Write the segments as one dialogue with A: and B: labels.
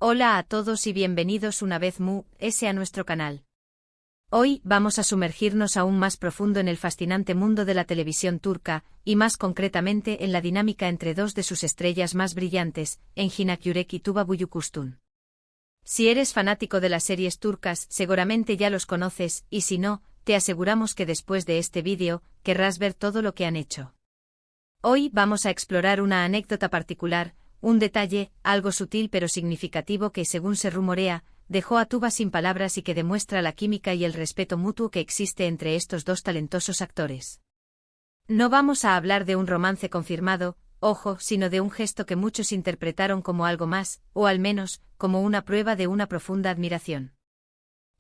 A: Hola a todos y bienvenidos una vez más a nuestro canal. Hoy vamos a sumergirnos aún más profundo en el fascinante mundo de la televisión turca, y más concretamente en la dinámica entre dos de sus estrellas más brillantes, Engin Akyürek y Tuba Büyüküstün. Si eres fanático de las series turcas, seguramente ya los conoces, y si no, te aseguramos que después de este vídeo, querrás ver todo lo que han hecho. Hoy vamos a explorar una anécdota particular, un detalle, algo sutil pero significativo que, según se rumorea, dejó a Tuba sin palabras y que demuestra la química y el respeto mutuo que existe entre estos dos talentosos actores. No vamos a hablar de un romance confirmado, ojo, sino de un gesto que muchos interpretaron como algo más, o al menos, como una prueba de una profunda admiración.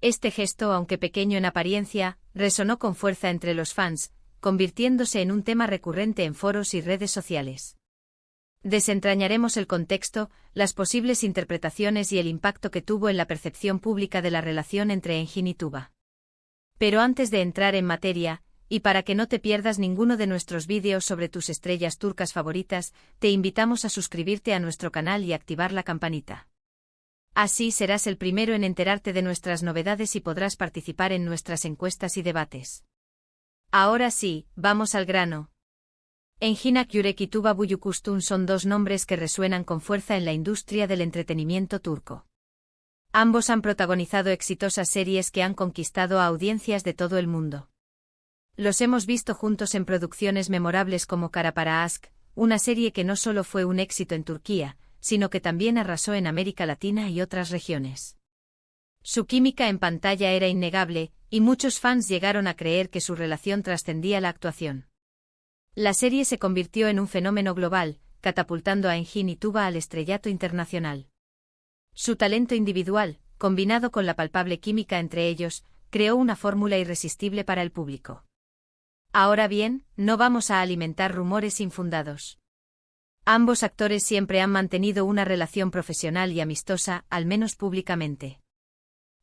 A: Este gesto, aunque pequeño en apariencia, resonó con fuerza entre los fans, convirtiéndose en un tema recurrente en foros y redes sociales. Desentrañaremos el contexto, las posibles interpretaciones y el impacto que tuvo en la percepción pública de la relación entre Engin y Tuba. Pero antes de entrar en materia, y para que no te pierdas ninguno de nuestros vídeos sobre tus estrellas turcas favoritas, te invitamos a suscribirte a nuestro canal y activar la campanita. Así serás el primero en enterarte de nuestras novedades y podrás participar en nuestras encuestas y debates. Ahora sí, vamos al grano. Engin Akyürek y Tuba Büyüküstün son dos nombres que resuenan con fuerza en la industria del entretenimiento turco. Ambos han protagonizado exitosas series que han conquistado a audiencias de todo el mundo. Los hemos visto juntos en producciones memorables como Kara Para Aşk, una serie que no solo fue un éxito en Turquía, sino que también arrasó en América Latina y otras regiones. Su química en pantalla era innegable, y muchos fans llegaron a creer que su relación trascendía la actuación. La serie se convirtió en un fenómeno global, catapultando a Engin y Tuba al estrellato internacional. Su talento individual, combinado con la palpable química entre ellos, creó una fórmula irresistible para el público. Ahora bien, no vamos a alimentar rumores infundados. Ambos actores siempre han mantenido una relación profesional y amistosa, al menos públicamente.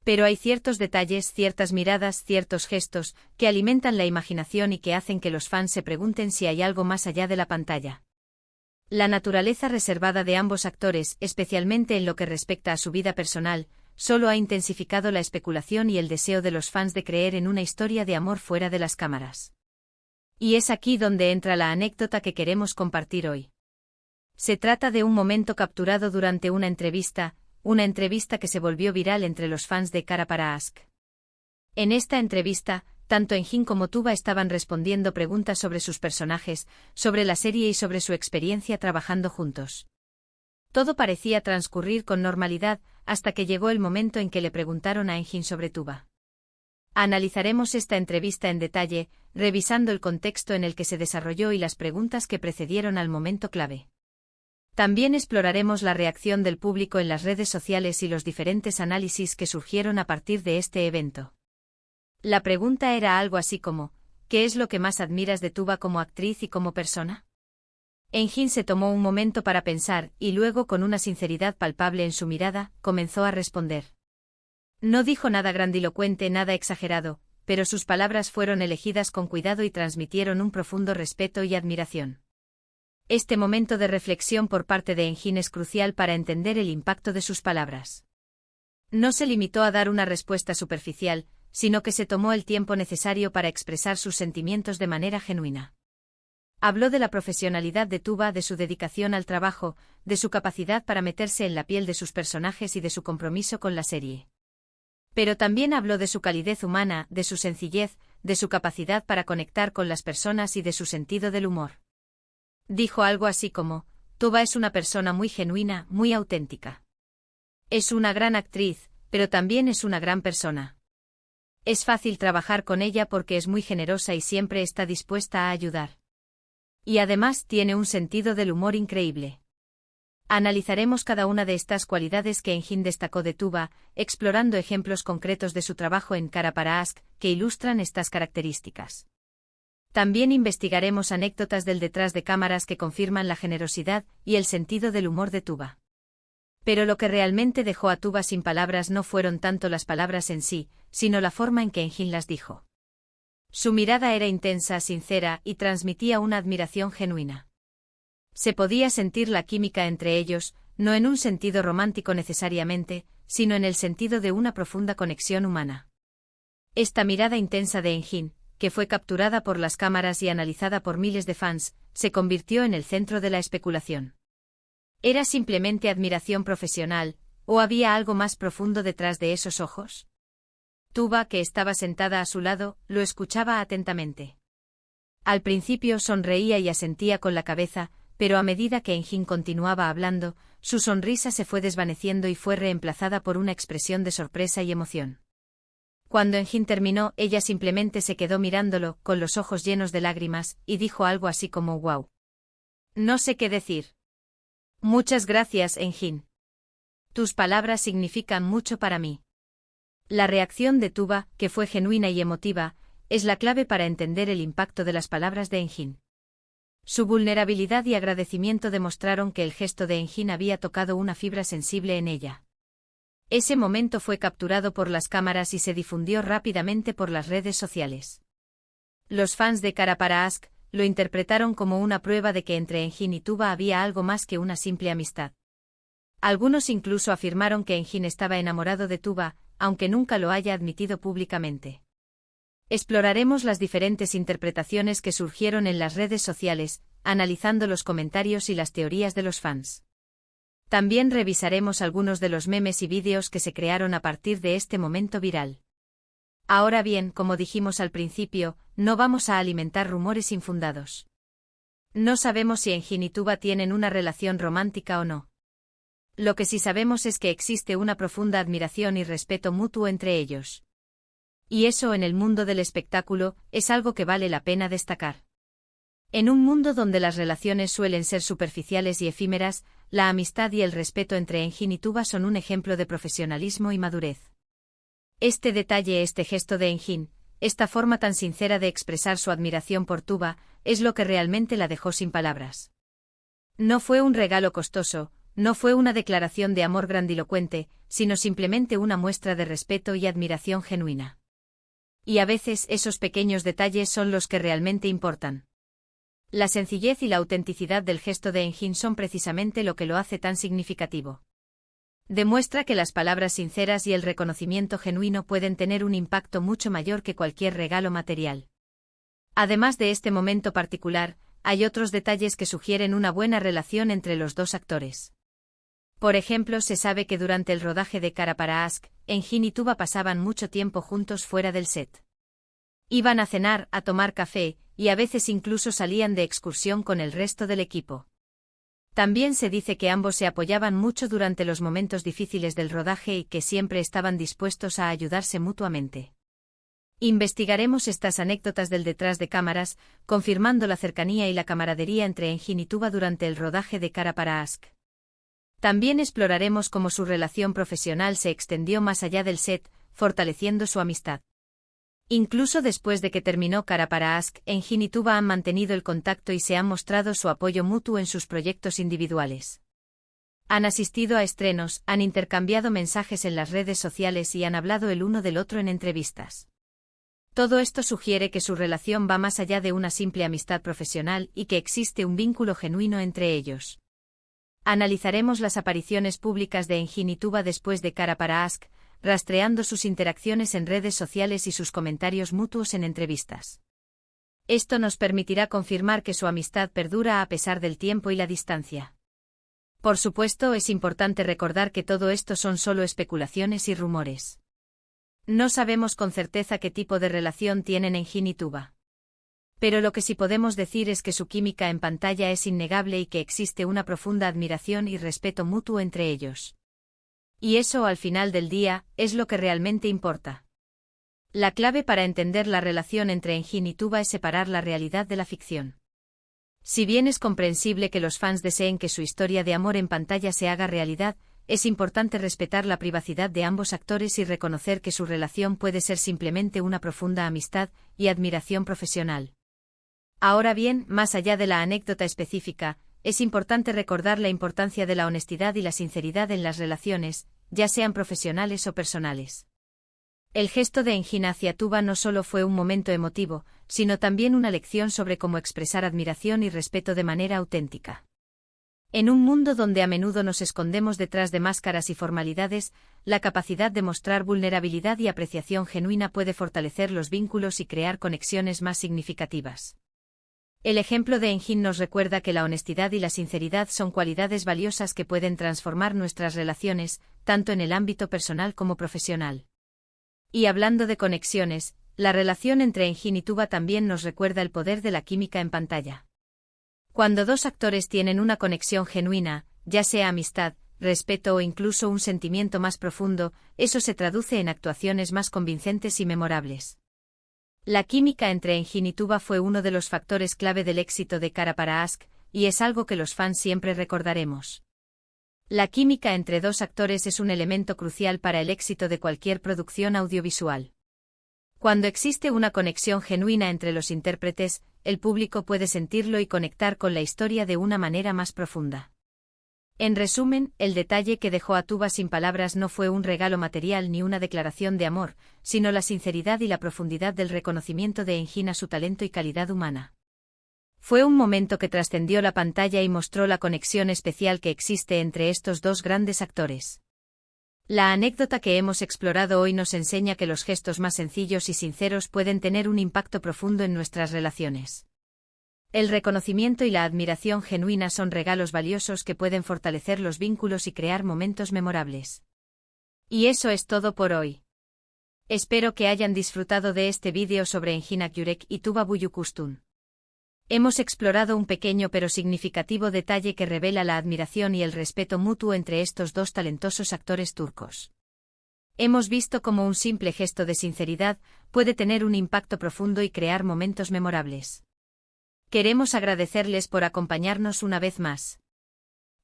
A: Pero hay ciertos detalles, ciertas miradas, ciertos gestos, que alimentan la imaginación y que hacen que los fans se pregunten si hay algo más allá de la pantalla. La naturaleza reservada de ambos actores, especialmente en lo que respecta a su vida personal, solo ha intensificado la especulación y el deseo de los fans de creer en una historia de amor fuera de las cámaras. Y es aquí donde entra la anécdota que queremos compartir hoy. Se trata de un momento capturado durante una entrevista que se volvió viral entre los fans de Kara Para Aşk. En esta entrevista, tanto Engin como Tuba estaban respondiendo preguntas sobre sus personajes, sobre la serie y sobre su experiencia trabajando juntos. Todo parecía transcurrir con normalidad, hasta que llegó el momento en que le preguntaron a Engin sobre Tuba. Analizaremos esta entrevista en detalle, revisando el contexto en el que se desarrolló y las preguntas que precedieron al momento clave. También exploraremos la reacción del público en las redes sociales y los diferentes análisis que surgieron a partir de este evento. La pregunta era algo así como, ¿qué es lo que más admiras de Tuba como actriz y como persona? Engin se tomó un momento para pensar, y luego, con una sinceridad palpable en su mirada, comenzó a responder. No dijo nada grandilocuente, nada exagerado, pero sus palabras fueron elegidas con cuidado y transmitieron un profundo respeto y admiración. Este momento de reflexión por parte de Engin es crucial para entender el impacto de sus palabras. No se limitó a dar una respuesta superficial, sino que se tomó el tiempo necesario para expresar sus sentimientos de manera genuina. Habló de la profesionalidad de Tuba, de su dedicación al trabajo, de su capacidad para meterse en la piel de sus personajes y de su compromiso con la serie. Pero también habló de su calidez humana, de su sencillez, de su capacidad para conectar con las personas y de su sentido del humor. Dijo algo así como, Tuba es una persona muy genuina, muy auténtica. Es una gran actriz, pero también es una gran persona. Es fácil trabajar con ella porque es muy generosa y siempre está dispuesta a ayudar. Y además tiene un sentido del humor increíble. Analizaremos cada una de estas cualidades que Engin destacó de Tuba, explorando ejemplos concretos de su trabajo en Kara Para Aşk que ilustran estas características. También investigaremos anécdotas del detrás de cámaras que confirman la generosidad y el sentido del humor de Tuba. Pero lo que realmente dejó a Tuba sin palabras no fueron tanto las palabras en sí, sino la forma en que Engin las dijo. Su mirada era intensa, sincera, y transmitía una admiración genuina. Se podía sentir la química entre ellos, no en un sentido romántico necesariamente, sino en el sentido de una profunda conexión humana. Esta mirada intensa de Enjin, que fue capturada por las cámaras y analizada por miles de fans, se convirtió en el centro de la especulación. ¿Era simplemente admiración profesional, o había algo más profundo detrás de esos ojos? Tuba, que estaba sentada a su lado, lo escuchaba atentamente. Al principio sonreía y asentía con la cabeza, pero a medida que Enjin continuaba hablando, su sonrisa se fue desvaneciendo y fue reemplazada por una expresión de sorpresa y emoción. Cuando Enjin terminó, ella simplemente se quedó mirándolo, con los ojos llenos de lágrimas, y dijo algo así como «Wow». No sé qué decir. Muchas gracias, Enjin. Tus palabras significan mucho para mí. La reacción de Tuba, que fue genuina y emotiva, es la clave para entender el impacto de las palabras de Enjin. Su vulnerabilidad y agradecimiento demostraron que el gesto de Enjin había tocado una fibra sensible en ella. Ese momento fue capturado por las cámaras y se difundió rápidamente por las redes sociales. Los fans de Cara para Ask lo interpretaron como una prueba de que entre Enjin y Tuba había algo más que una simple amistad. Algunos incluso afirmaron que Enjin estaba enamorado de Tuba, aunque nunca lo haya admitido públicamente. Exploraremos las diferentes interpretaciones que surgieron en las redes sociales, analizando los comentarios y las teorías de los fans. También revisaremos algunos de los memes y vídeos que se crearon a partir de este momento viral. Ahora bien, como dijimos al principio, no vamos a alimentar rumores infundados. No sabemos si Enjin y Tuba tienen una relación romántica o no. Lo que sí sabemos es que existe una profunda admiración y respeto mutuo entre ellos. Y eso en el mundo del espectáculo es algo que vale la pena destacar. En un mundo donde las relaciones suelen ser superficiales y efímeras, la amistad y el respeto entre Enjin y Tuba son un ejemplo de profesionalismo y madurez. Este detalle, este gesto de Enjin, esta forma tan sincera de expresar su admiración por Tuba, es lo que realmente la dejó sin palabras. No fue un regalo costoso, no fue una declaración de amor grandilocuente, sino simplemente una muestra de respeto y admiración genuina. Y a veces esos pequeños detalles son los que realmente importan. La sencillez y la autenticidad del gesto de Enjin son precisamente lo que lo hace tan significativo. Demuestra que las palabras sinceras y el reconocimiento genuino pueden tener un impacto mucho mayor que cualquier regalo material. Además de este momento particular, hay otros detalles que sugieren una buena relación entre los dos actores. Por ejemplo, se sabe que durante el rodaje de Cara para Ask, Enjin y Tuba pasaban mucho tiempo juntos fuera del set. Iban a cenar, a tomar café, y a veces incluso salían de excursión con el resto del equipo. También se dice que ambos se apoyaban mucho durante los momentos difíciles del rodaje y que siempre estaban dispuestos a ayudarse mutuamente. Investigaremos estas anécdotas del detrás de cámaras, confirmando la cercanía y la camaradería entre Enjin y Tuba durante el rodaje de Cara para Ask. También exploraremos cómo su relación profesional se extendió más allá del set, fortaleciendo su amistad. Incluso después de que terminó Cara para Ask, Enjin y Tuba han mantenido el contacto y se han mostrado su apoyo mutuo en sus proyectos individuales. Han asistido a estrenos, han intercambiado mensajes en las redes sociales y han hablado el uno del otro en entrevistas. Todo esto sugiere que su relación va más allá de una simple amistad profesional y que existe un vínculo genuino entre ellos. Analizaremos las apariciones públicas de Enjin y Tuba después de Cara para Ask, rastreando sus interacciones en redes sociales y sus comentarios mutuos en entrevistas. Esto nos permitirá confirmar que su amistad perdura a pesar del tiempo y la distancia. Por supuesto, es importante recordar que todo esto son solo especulaciones y rumores. No sabemos con certeza qué tipo de relación tienen Enjin y Tuba. Pero lo que sí podemos decir es que su química en pantalla es innegable y que existe una profunda admiración y respeto mutuo entre ellos. Y eso, al final del día, es lo que realmente importa. La clave para entender la relación entre Enjin y Tuba es separar la realidad de la ficción. Si bien es comprensible que los fans deseen que su historia de amor en pantalla se haga realidad, es importante respetar la privacidad de ambos actores y reconocer que su relación puede ser simplemente una profunda amistad y admiración profesional. Ahora bien, más allá de la anécdota específica, es importante recordar la importancia de la honestidad y la sinceridad en las relaciones, ya sean profesionales o personales. El gesto de Enjin hacia Tuba no solo fue un momento emotivo, sino también una lección sobre cómo expresar admiración y respeto de manera auténtica. En un mundo donde a menudo nos escondemos detrás de máscaras y formalidades, la capacidad de mostrar vulnerabilidad y apreciación genuina puede fortalecer los vínculos y crear conexiones más significativas. El ejemplo de Engin nos recuerda que la honestidad y la sinceridad son cualidades valiosas que pueden transformar nuestras relaciones, tanto en el ámbito personal como profesional. Y hablando de conexiones, la relación entre Engin y Tuba también nos recuerda el poder de la química en pantalla. Cuando dos actores tienen una conexión genuina, ya sea amistad, respeto o incluso un sentimiento más profundo, eso se traduce en actuaciones más convincentes y memorables. La química entre Engin y Tuba fue uno de los factores clave del éxito de Cara para Ask, y es algo que los fans siempre recordaremos. La química entre dos actores es un elemento crucial para el éxito de cualquier producción audiovisual. Cuando existe una conexión genuina entre los intérpretes, el público puede sentirlo y conectar con la historia de una manera más profunda. En resumen, el detalle que dejó a Tuba sin palabras no fue un regalo material ni una declaración de amor, sino la sinceridad y la profundidad del reconocimiento de Engin a su talento y calidad humana. Fue un momento que trascendió la pantalla y mostró la conexión especial que existe entre estos dos grandes actores. La anécdota que hemos explorado hoy nos enseña que los gestos más sencillos y sinceros pueden tener un impacto profundo en nuestras relaciones. El reconocimiento y la admiración genuina son regalos valiosos que pueden fortalecer los vínculos y crear momentos memorables. Y eso es todo por hoy. Espero que hayan disfrutado de este vídeo sobre Engin Akyurek y Tuba Büyüküstün. Hemos explorado un pequeño pero significativo detalle que revela la admiración y el respeto mutuo entre estos dos talentosos actores turcos. Hemos visto cómo un simple gesto de sinceridad puede tener un impacto profundo y crear momentos memorables. Queremos agradecerles por acompañarnos una vez más.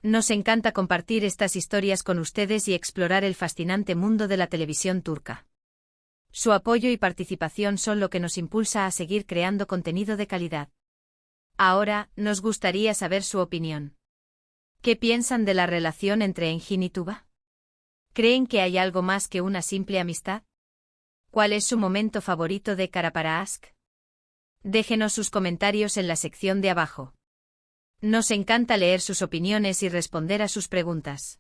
A: Nos encanta compartir estas historias con ustedes y explorar el fascinante mundo de la televisión turca. Su apoyo y participación son lo que nos impulsa a seguir creando contenido de calidad. Ahora, nos gustaría saber su opinión. ¿Qué piensan de la relación entre Engin y Tuba? ¿Creen que hay algo más que una simple amistad? ¿Cuál es su momento favorito de Cara para Ask? Déjenos sus comentarios en la sección de abajo. Nos encanta leer sus opiniones y responder a sus preguntas.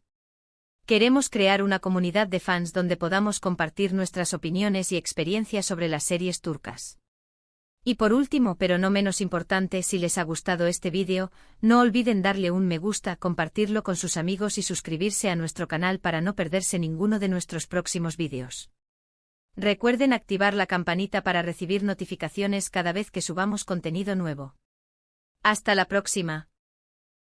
A: Queremos crear una comunidad de fans donde podamos compartir nuestras opiniones y experiencias sobre las series turcas. Y por último, pero no menos importante, si les ha gustado este vídeo, no olviden darle un me gusta, compartirlo con sus amigos y suscribirse a nuestro canal para no perderse ninguno de nuestros próximos vídeos. Recuerden activar la campanita para recibir notificaciones cada vez que subamos contenido nuevo. Hasta la próxima.